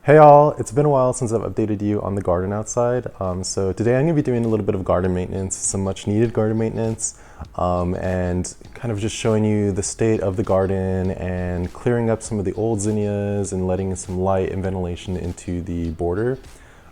Hey all, it's been a while since I've updated you on the garden outside. So today I'm going to be doing a little bit of garden maintenance, some much needed garden maintenance, and kind of just showing you the state of the garden and clearing up some of the old zinnias and letting some light and ventilation into the border.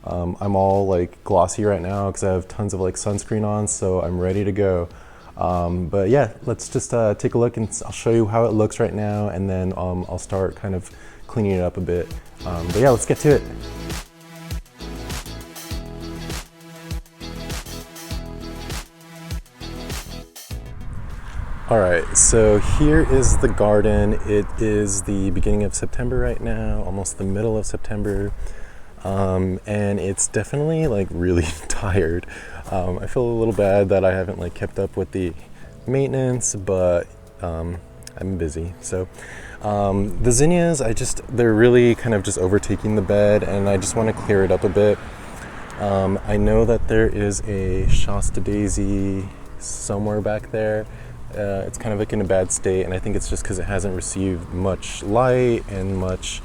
I'm all like glossy right now because I have tons of like sunscreen on, so I'm ready to go. But yeah, let's just take a look and I'll show you how it looks right now, and then I'll start kind of cleaning it up a bit. But yeah, let's get to it. All right, so here is the garden. It is the beginning of September right now, almost the middle of September. And it's definitely like really tired. I feel a little bad that I haven't like kept up with the maintenance, but I'm busy. So the zinnias, they're really kind of just overtaking the bed, and I just want to clear it up a bit. I know that there is a Shasta daisy somewhere back there. It's kind of like in a bad state, and I think it's just because it hasn't received much light and much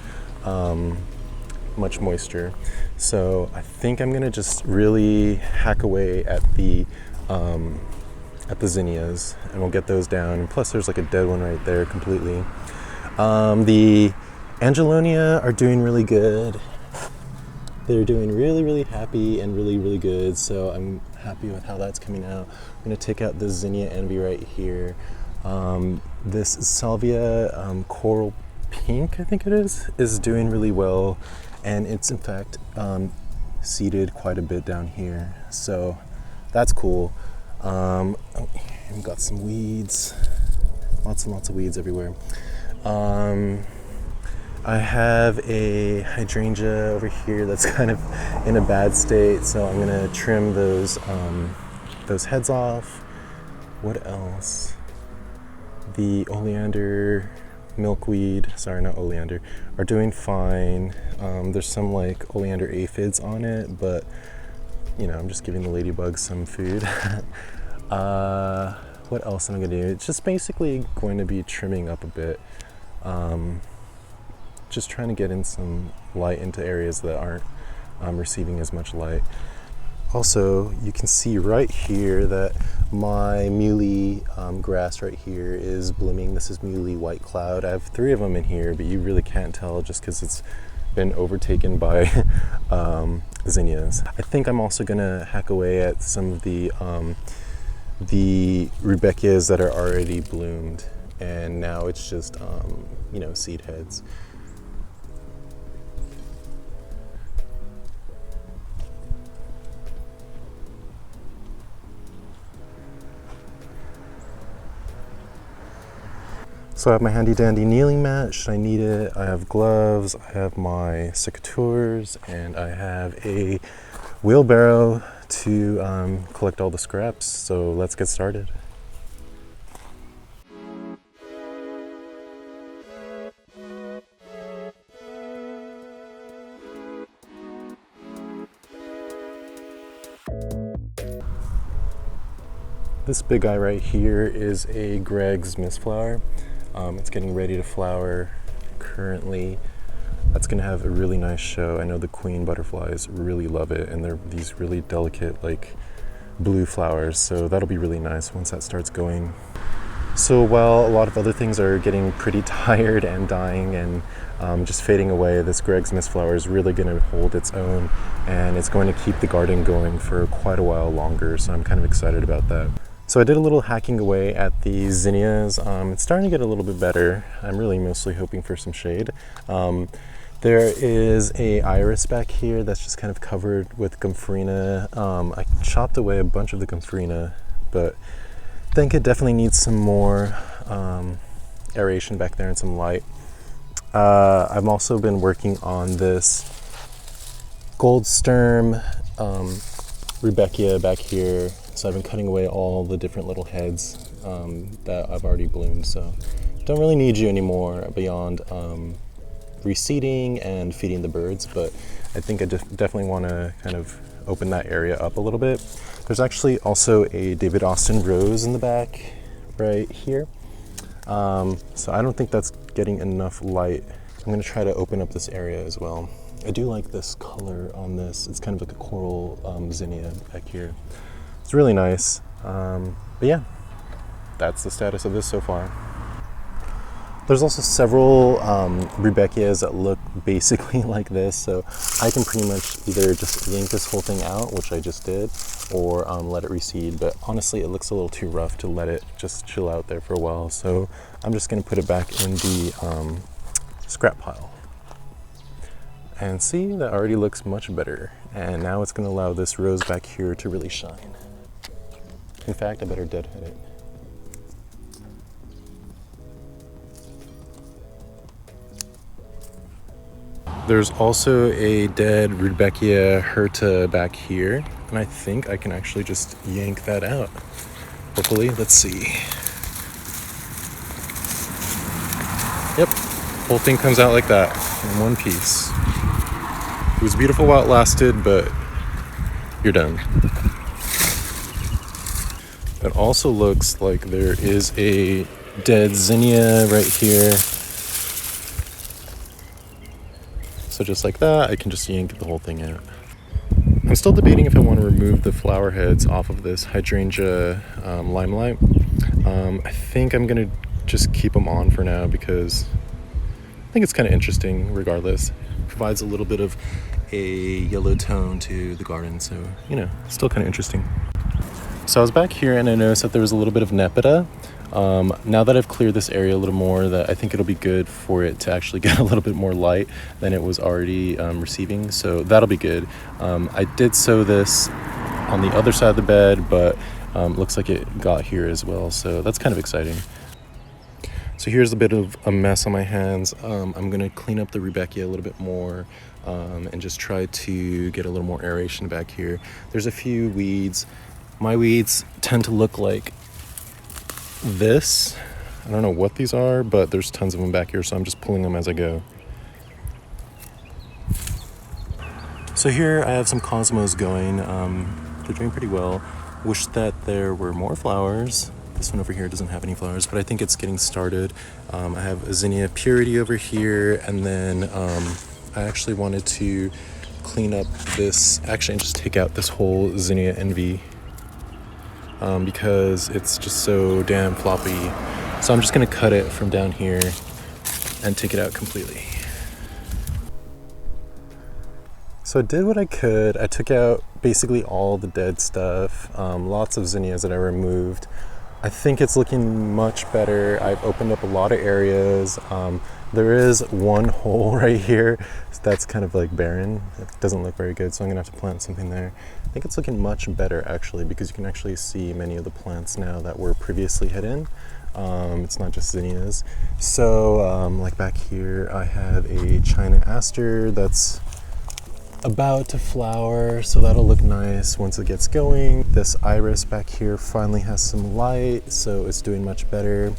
moisture. So I think I'm gonna just really hack away at the zinnias, and we'll get those down. And plus there's like a dead one right there completely. The Angelonia are doing really good. They're doing really happy and really good, so I'm happy with how that's coming out. I'm gonna take out this zinnia envy right here. This salvia coral pink, I think it is doing really well, and it's in fact seeded quite a bit down here, so that's cool. We've got some weeds, lots and lots of weeds everywhere. I have a hydrangea over here that's kind of in a bad state, so I'm gonna trim those heads off. What else? The oleander, milkweed, sorry, not oleander, are doing fine. There's some like oleander aphids on it, but you know, I'm just giving the ladybugs some food. What else am I gonna do? It's just basically going to be trimming up a bit. Just trying to get in some light into areas that aren't receiving as much light. Also, you can see right here that my muley grass right here is blooming. This is muley white cloud. I have 3 of them in here, but you really can't tell just because it's been overtaken by zinnias. I think I'm also gonna hack away at some of the rudbeckias that are already bloomed, and now it's just you know, seed heads. So I have my handy dandy kneeling mat, should I need it. I have gloves, I have my secateurs, and I have a wheelbarrow to collect all the scraps. So let's get started. This big guy right here is a Greg's Mistflower. It's getting ready to flower currently. That's gonna have a really nice show. I know the queen butterflies really love it, and they're these really delicate like blue flowers, so that'll be really nice once that starts going. So while a lot of other things are getting pretty tired and dying and just fading away, this Greg's Mistflower is really going to hold its own, and it's going to keep the garden going for quite a while longer, so I'm kind of excited about that. So I did a little hacking away at the zinnias. It's starting to get a little bit better. I'm really mostly hoping for some shade. There is a iris back here that's just kind of covered with gomphrena. I chopped away a bunch of the gomphrena, but I think it definitely needs some more aeration back there and some light. I've also been working on this gold stem rudbeckia back here. So I've been cutting away all the different little heads that I've already bloomed. So don't really need you anymore beyond reseeding and feeding the birds, but I think I definitely want to kind of open that area up a little bit. There's actually also a David Austin rose in the back right here. So I don't think that's getting enough light. I'm going to try to open up this area as well. I do like this color on this. It's kind of like a coral zinnia back here. It's really nice. But yeah, that's the status of this so far. There's also several Rudbeckias that look basically like this, so I can pretty much either just yank this whole thing out, which I just did, or let it reseed. But honestly, it looks a little too rough to let it just chill out there for a while, so I'm just going to put it back in the scrap pile. And see, that already looks much better. And now it's going to allow this rose back here to really shine. In fact, I better deadhead it. There's also a dead Rudbeckia hirta back here, and I think I can actually just yank that out. Hopefully, let's see. Yep, whole thing comes out like that in one piece. It was beautiful while it lasted, but you're done. It also looks like there is a dead zinnia right here. So just like that, I can just yank the whole thing out. I'm still debating if I want to remove the flower heads off of this hydrangea limelight. I think I'm going to just keep them on for now because I think it's kind of interesting regardless. It provides a little bit of a yellow tone to the garden, so, you know, still kind of interesting. So I was back here and I noticed that there was a little bit of Nepeta. Now that I've cleared this area a little more, that I think it'll be good for it to actually get a little bit more light than it was already receiving, so that'll be good. I did sow this on the other side of the bed, but looks like it got here as well, so that's kind of exciting. So here's a bit of a mess on my hands. I'm gonna clean up the Rudbeckia a little bit more and just try to get a little more aeration back here. There's a few weeds. My weeds tend to look like this. I don't know what these are, but there's tons of them back here, so I'm just pulling them as I go. So here I have some cosmos going. They're doing pretty well. Wish that there were more flowers. This one over here doesn't have any flowers, but I think it's getting started. I have a zinnia purity over here, and then I actually wanted to clean up this, actually just take out this whole zinnia envy. Because it's just so damn floppy. So I'm just gonna cut it from down here and take it out completely. So I did what I could. I took out basically all the dead stuff, lots of zinnias that I removed. I think it's looking much better. I've opened up a lot of areas. There is one hole right here that's kind of like barren. It doesn't look very good, so I'm gonna have to plant something there. I think it's looking much better actually, because you can actually see many of the plants now that were previously hidden. It's not just zinnias. So like back here, I have a China aster that's about to flower, so that'll look nice once it gets going. This iris back here finally has some light, so it's doing much better,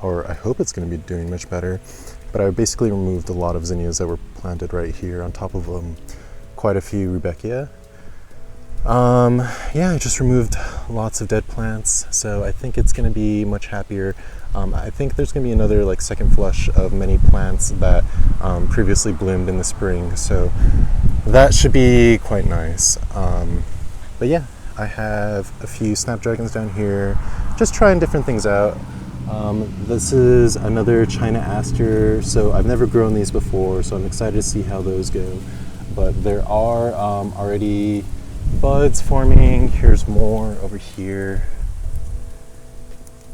or I hope it's going to be doing much better. But I basically removed a lot of zinnias that were planted right here, on top of quite a few Rudbeckia. Yeah, I just removed lots of dead plants, so I think it's going to be much happier. I think there's going to be another like second flush of many plants that previously bloomed in the spring, so that should be quite nice. But yeah, I have a few snapdragons down here, just trying different things out. This is another China aster, so I've never grown these before, so I'm excited to see how those go. But there are already buds forming. Here's more over here.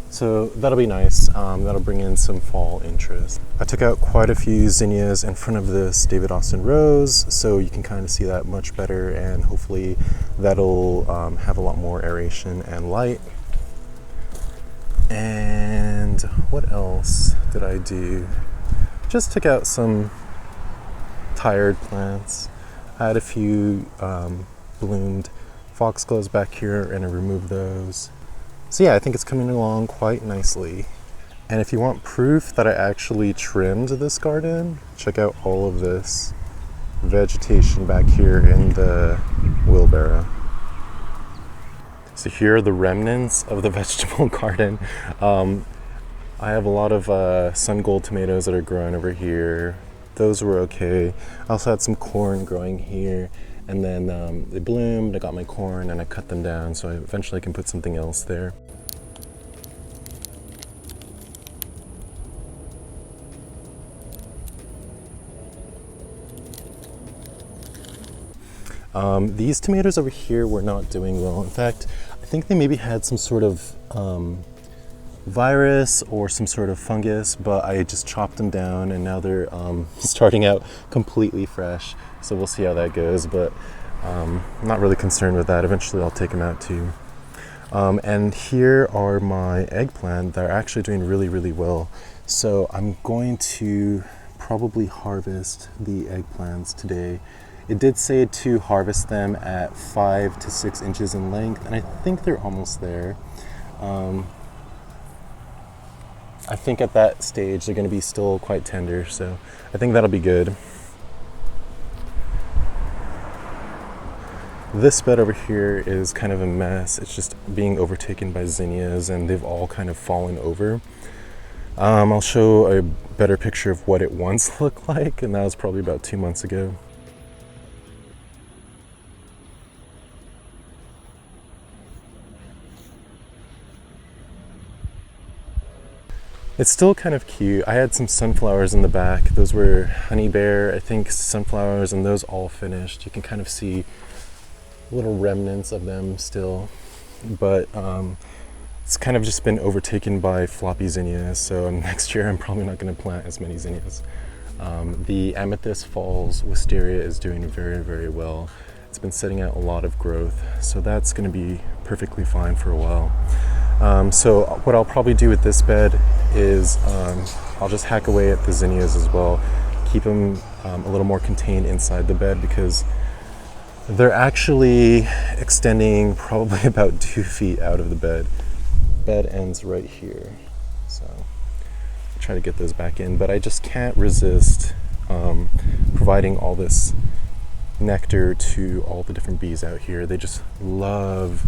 So that'll be nice. That'll bring in some fall interest. I took out quite a few zinnias in front of this David Austin rose, so you can kind of see that much better, and hopefully that'll have a lot more aeration and light. And what else did I do? Just took out some tired plants. I had a few bloomed foxgloves back here, and I removed those. So yeah, I think it's coming along quite nicely. And if you want proof that I actually trimmed this garden, check out all of this vegetation back here in the wheelbarrow. So here are the remnants of the vegetable garden. I have a lot of sun gold tomatoes that are growing over here. those were okay. I also had some corn growing here, and then they bloomed. I got my corn and I cut them down, so I eventually can put something else there. These tomatoes over here were not doing well. In fact, I think they maybe had some sort of virus or some sort of fungus, but I just chopped them down and now they're starting out completely fresh. So we'll see how that goes, but I'm not really concerned with that. Eventually I'll take them out too. And here are my eggplant that are actually doing really, really well. So I'm going to probably harvest the eggplants today. It did say to harvest them at 5 to 6 inches in length, and I think they're almost there. I think at that stage they're going to be still quite tender, so I think that'll be good. This bed over here is kind of a mess. It's just being overtaken by zinnias and they've all kind of fallen over. I'll show a better picture of what it once looked like, and that was probably about 2 months ago. It's still kind of cute. I had some sunflowers in the back. Those were honey bear, I think, sunflowers, and those all finished. You can kind of see little remnants of them still, but it's kind of just been overtaken by floppy zinnias, so next year I'm probably not going to plant as many zinnias. The Amethyst Falls wisteria is doing very, very well. It's been setting out a lot of growth, so that's going to be perfectly fine for a while. So what I'll probably do with this bed is I'll just hack away at the zinnias as well, keep them a little more contained inside the bed because they're actually extending probably about 2 feet out of the bed. Bed ends right here, so I'll try to get those back in, but I just can't resist providing all this nectar to all the different bees out here. They just love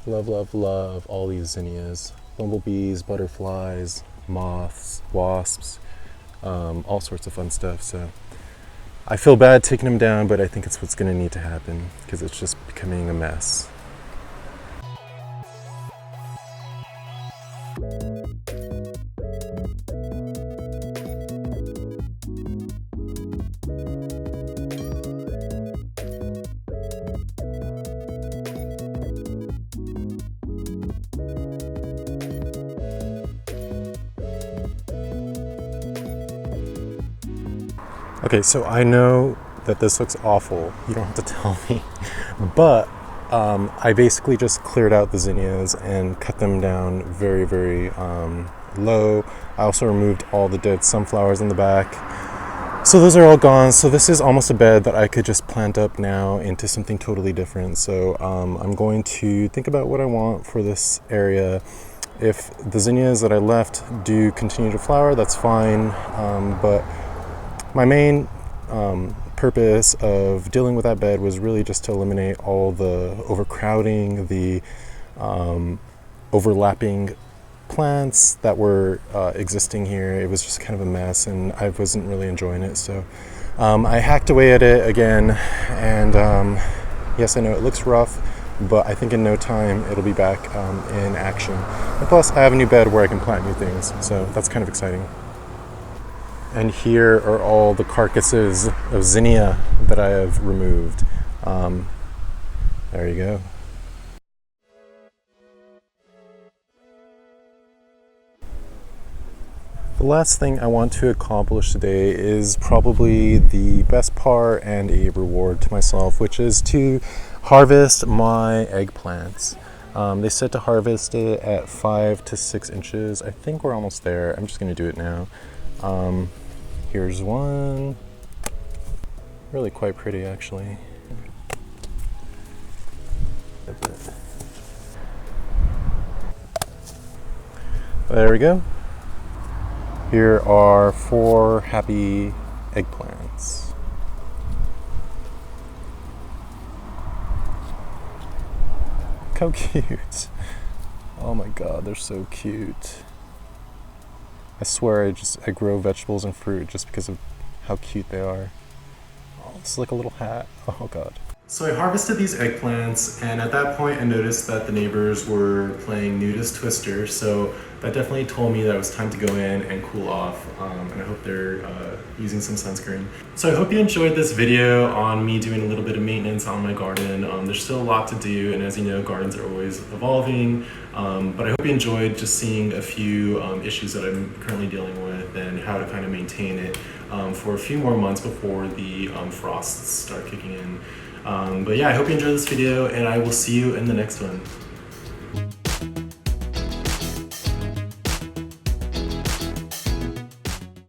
all these zinnias. Bumblebees, butterflies, moths, wasps, all sorts of fun stuff. So I feel bad taking them down, but I think it's what's going to need to happen because it's just becoming a mess. Okay, so I know that this looks awful. You don't have to tell me, but I basically just cleared out the zinnias and cut them down very, very low. I also removed all the dead sunflowers in the back. So those are all gone. So this is almost a bed that I could just plant up now into something totally different. So I'm going to think about what I want for this area. If the zinnias that I left do continue to flower, that's fine, but my main purpose of dealing with that bed was really just to eliminate all the overcrowding, the overlapping plants that were existing here. It was just kind of a mess and I wasn't really enjoying it. So I hacked away at it again, and yes, I know it looks rough, but I think in no time it'll be back in action. And plus I have a new bed where I can plant new things, so that's kind of exciting. And here are all the carcasses of zinnia that I have removed. There you go. The last thing I want to accomplish today is probably the best part and a reward to myself, which is to harvest my eggplants. They said to harvest it at 5 to 6 inches. I think we're almost there. I'm just going to do it now. Here's one. Really quite pretty, actually. There we go. Here are 4 happy eggplants. Look how cute. Oh my god, they're so cute. I swear I grow vegetables and fruit just because of how cute they are. Oh, it's like a little hat. Oh god. So I harvested these eggplants, and at that point I noticed that the neighbors were playing Nudist Twister, so that definitely told me that it was time to go in and cool off, and I hope they're using some sunscreen. So I hope you enjoyed this video on me doing a little bit of maintenance on my garden. There's still a lot to do, and as you know, gardens are always evolving, but I hope you enjoyed just seeing a few issues that I'm currently dealing with and how to kind of maintain it for a few more months before the frosts start kicking in. But yeah, I hope you enjoyed this video, and I will see you in the next one.